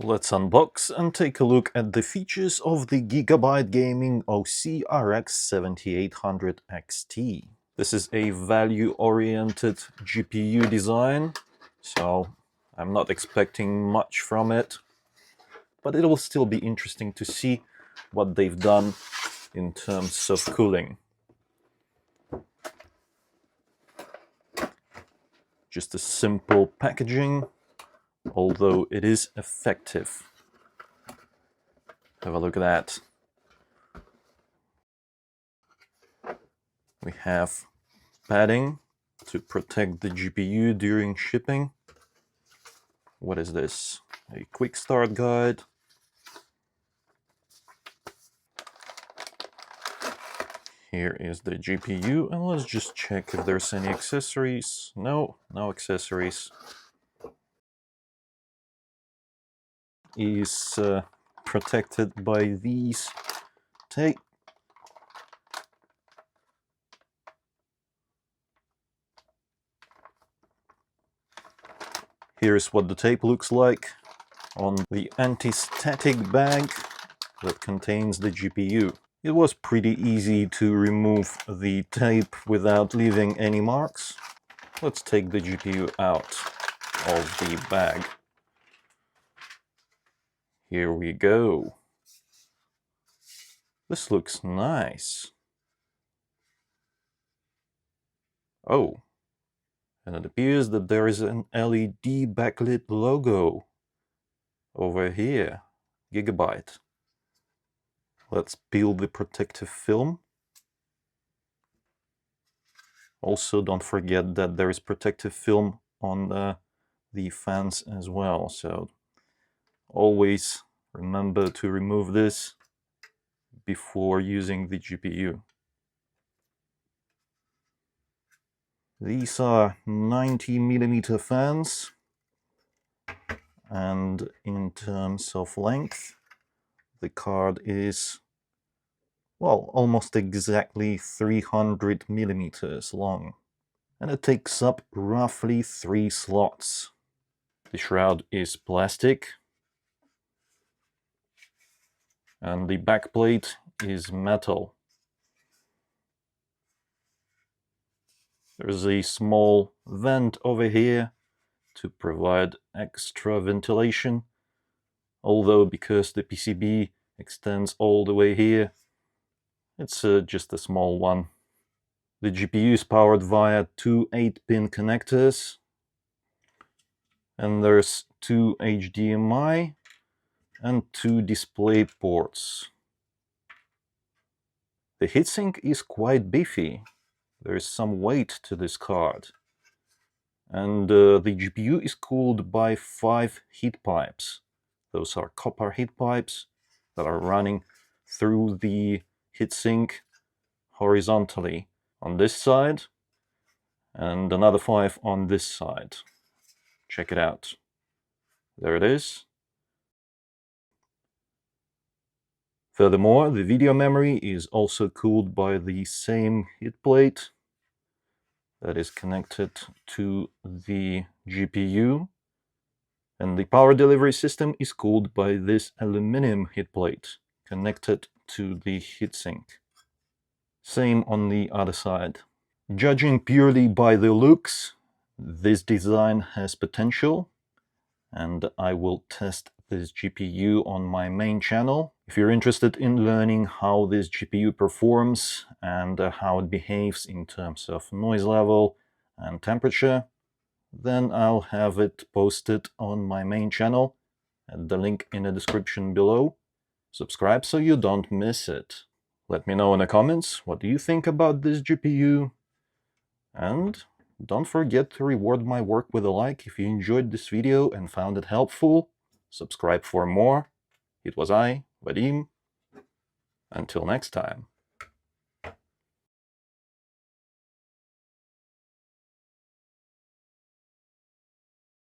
Let's unbox and take a look at the features of the Gigabyte Gaming OC RX 7800 XT. This is a value-oriented GPU design, so I'm not expecting much from it, but it will still be interesting to see what they've done in terms of cooling. Just a simple packaging, although it is effective. Have a look at that. We have padding to protect the GPU during shipping. What is this? A quick start guide. Here is the GPU, and let's just check if there's any accessories. No accessories. Is protected by these tape. Here's what the tape looks like on the anti-static bag that contains the GPU. It was pretty easy to remove the tape without leaving any marks. Let's take the GPU out of the bag. Here we go. This looks nice. Oh, and it appears that there is an LED backlit logo over here. Gigabyte. Let's peel the protective film. Also, don't forget that there is protective film on the fans as well, so always remember to remove this before using the GPU. These are 90mm fans, and in terms of length, the card is, well, almost exactly 300mm long, and it takes up roughly 3 slots. The shroud is plastic, and the backplate is metal. There's a small vent over here to provide extra ventilation, although because the PCB extends all the way here, it's just a small one. The GPU is powered via 2 8-pin connectors, and there's 2 HDMI and 2 display ports. The heatsink is quite beefy. There is some weight to this card. And the GPU is cooled by 5 heat pipes. Those are copper heat pipes that are running through the heatsink horizontally on this side, and another 5 on this side. Check it out. There it is. Furthermore, the video memory is also cooled by the same heat plate that is connected to the GPU, and the power delivery system is cooled by this aluminum heat plate connected to the heatsink. Same on the other side. Judging purely by the looks, this design has potential, and I will test this GPU on my main channel. If you're interested in learning how this GPU performs and how it behaves in terms of noise level and temperature, then I'll have it posted on my main channel at the link in the description below. Subscribe so you don't miss it. Let me know in the comments what do you think about this GPU, and don't forget to reward my work with a like if you enjoyed this video and found it helpful. Subscribe for more. It was I, Vadim. Until next time.